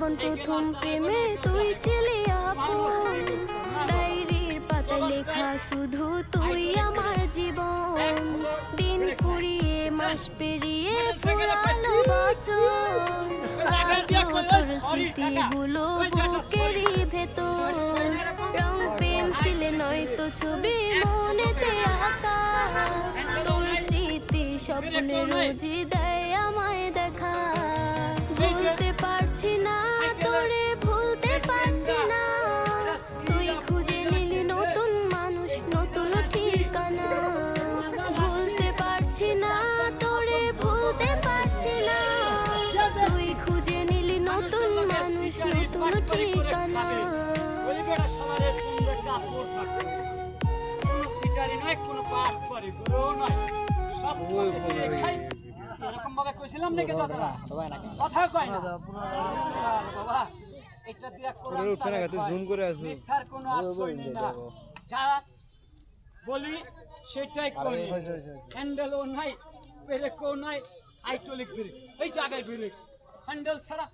যখন প্রথম প্রেমে তুই ছিলি আপন, ডায়েরির পাতায় লেখা শুধু তুই আমার জীবন। দিন ফুরিয়ে মাস পেরিয়ে ফুরালো বছর, তোর স্মৃতিগুলো বুকেরই ভেতর। রং পেন্সিলে নয়তো ছবি মনেতে আঁকা, তোর স্মৃতি স্বপ্নে রোজই দেয় আমায় দেখা। ভুলতে পারছি না তোরে, ভুলতে পারছি না, তুই খুঁজে নিলি নতুন মানুষ, নতুন ঠিকানা। ভুলতে পারছি না তোরে, ভুলতে পারছি না, তুই খুঁজে নিলি নতুন মানুষ, নতুন ঠিকানা। কোনো পাঠ করে গুরু নয়, সব খাই এরকম ভাবে কইছিলাম নাকি দাদা? কথা কয় না বাবা, এটা দিয়া কোরআন মিথ্যার কোনো আশ্রয় নেই না। যা বলি সেটাই করি, হ্যান্ডেলও নাই, ব্রেকও নাই, হাইড্রোলিক ব্রেক, এই জায়গায় ব্রেক, হ্যান্ডেল ছাড়া